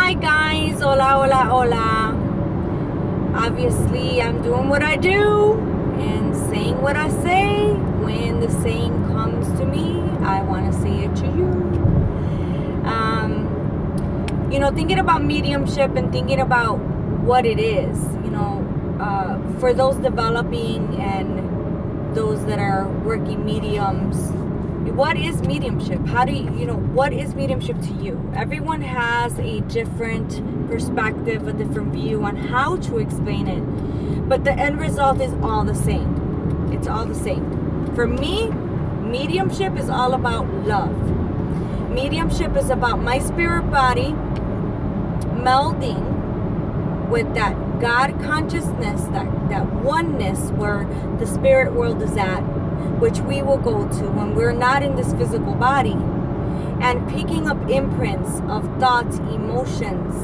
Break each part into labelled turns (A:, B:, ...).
A: Hi guys, hola, hola, hola. Obviously, I'm doing what I do and saying what I say. When the saying comes to me, I want to say it to you. Thinking about mediumship and thinking about what it is, for those developing and those that are working mediums. What is mediumship? What is mediumship to you? Everyone has a different perspective, a different view on how to explain it. But the end result is all the same. It's all the same. For me, mediumship is all about love. Mediumship is about my spirit body melding with that God consciousness, that oneness where the spirit world is at, which we will go to when we're not in this physical body, and picking up imprints of thoughts, emotions,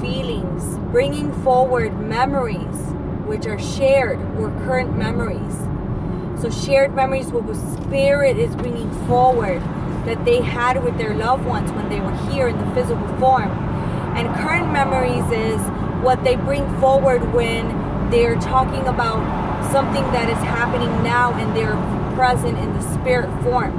A: feelings, bringing forward memories which are shared or current memories. So shared memories what the spirit is bringing forward that they had with their loved ones when they were here in the physical form. And current memories is what they bring forward when they're talking about something that is happening now and they're present in the spirit form.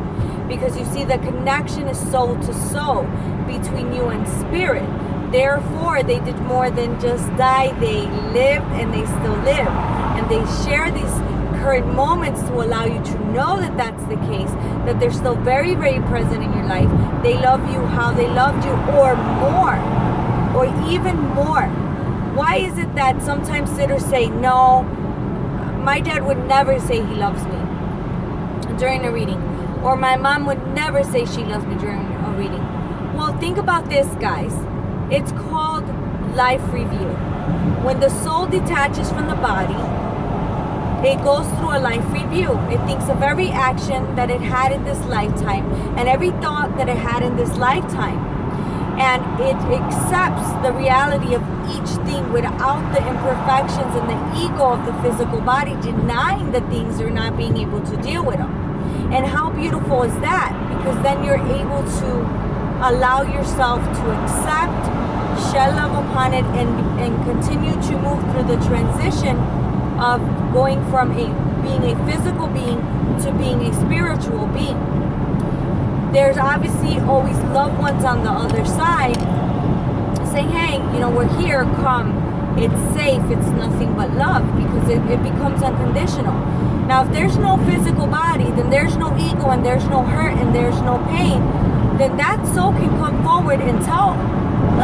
A: Because you see, the connection is soul to soul between you and spirit. Therefore, they did more than just die. They lived and they still live. And they share these current moments to allow you to know that that's the case, that they're still very, very present in your life. They love you how they loved you, or more, or even more. Why is it that sometimes sitters say, no, my dad would never say he loves me during a reading, or my mom would never say she loves me during a reading? Well, think about this, guys. It's called life review. When the soul detaches from the body, it goes through a life review. It thinks of every action that it had in this lifetime and every thought that it had in this lifetime. And it accepts the reality of each thing without the imperfections and the ego of the physical body denying the things or not being able to deal with them. And how beautiful is that? Because then you're able to allow yourself to accept, shed love upon it, and continue to move through the transition of going from being a physical being to being a spiritual being. There's obviously always loved ones on the other side saying, hey, we're here, come, it's safe, it's nothing but love, because it becomes unconditional. Now, if there's no physical body, then there's no ego and there's no hurt and there's no pain, then that soul can come forward and tell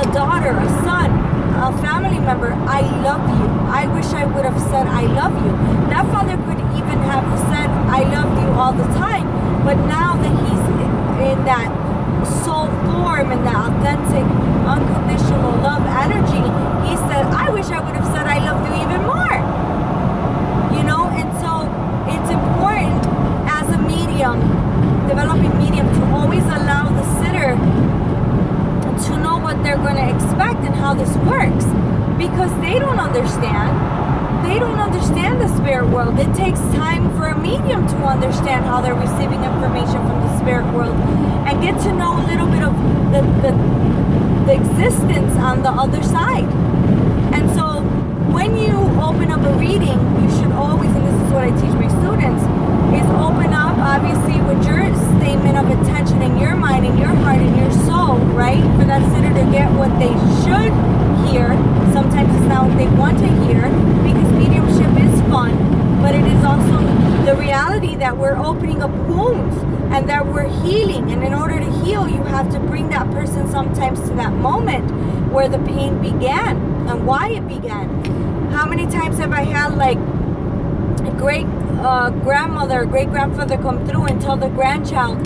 A: a daughter, a son, a family member, I love you. I wish I would have said I love you. That father could even have said I love you all the time, but now that he's in that soul form and that authentic, unconditional love energy, he said, I wish I would have said I loved you even more. And so it's important as a medium, developing medium, to always allow the sitter to know what they're going to expect and how this works, because they don't understand. They don't understand the spirit world. It takes time for a medium to understand how they're receiving information from the spirit world and get to know a little bit of the existence on the other side. And so when you open up a reading, you should always, and this is what I teach my students, is open up obviously with your statement of intention in your mind, in your heart, in your soul, right? For that sitter to get what they should hear. Sometimes it's not what they want to hear, because mediumship is fun, but it is also the reality that we're opening up wounds and that we're healing. And in order to heal, you have to bring that person sometimes to that moment where the pain began and why it began. How many times have I had like a great grandmother, great grandfather come through and tell the grandchild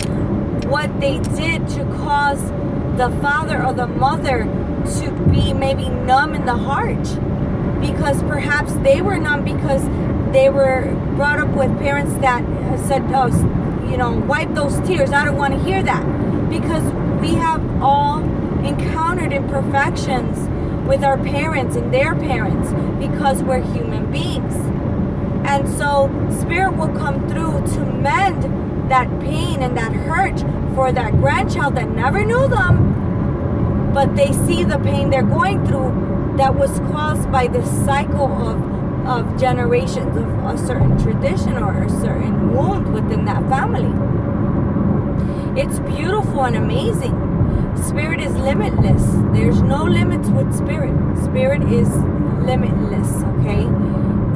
A: what they did to cause the father or the mother to be maybe numb in the heart, because perhaps they were numb because they were brought up with parents that said, oh, wipe those tears. I don't want to hear that, because we have all encountered imperfections with our parents and their parents, because we're human beings. And so spirit will come through to mend that pain and that hurt for that grandchild that never knew them, but they see the pain they're going through that was caused by this cycle of generations of a certain tradition or a certain wound within that family. It's beautiful and amazing. Spirit is limitless. There's no limits with spirit. Spirit is limitless, okay?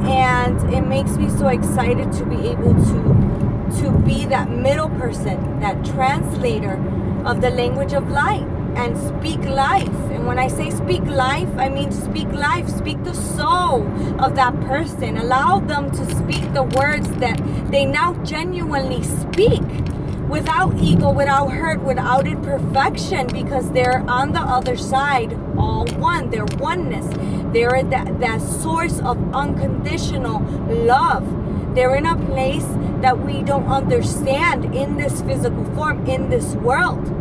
A: And it makes me so excited to be able to be that middle person, that translator of the language of light, and speak life. And when I say speak life, I mean speak life. Speak the soul of that person. Allow them to speak the words that they now genuinely speak, without ego, without hurt, without imperfection, because they're on the other side, all one. They're oneness. They're that source of unconditional love. They're in a place that we don't understand in this physical form, in this world.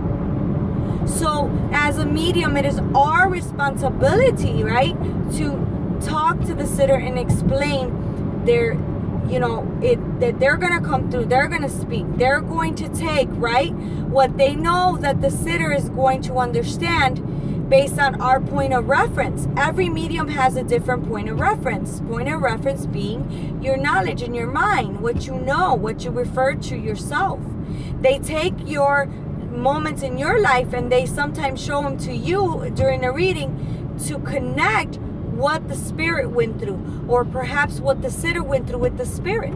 A: So as a medium, it is our responsibility, right, to talk to the sitter and explain their, that they're going to come through, they're going to speak, they're going to take, right, what they know that the sitter is going to understand based on our point of reference. Every medium has a different point of reference. Point of reference being your knowledge in your mind, what you know, what you refer to yourself. They take your moments in your life and they sometimes show them to you during a reading to connect what the spirit went through, or perhaps what the sitter went through with the spirit.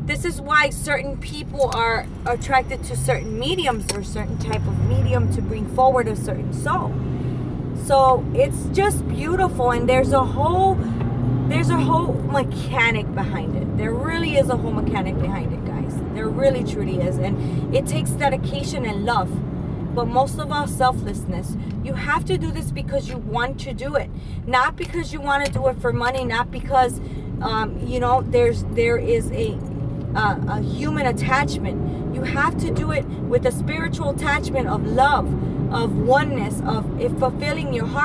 A: This is why certain people are attracted to certain mediums or certain type of medium to bring forward a certain soul. So it's just beautiful, and there's a whole mechanic behind it. There really is a whole mechanic behind it, guys. There really truly is, and it takes dedication and love, but most of all, selflessness. You have to do this because you want to do it, not because you want to do it for money, not because there is a human attachment. You have to do it with a spiritual attachment of love, of oneness, of fulfilling your heart.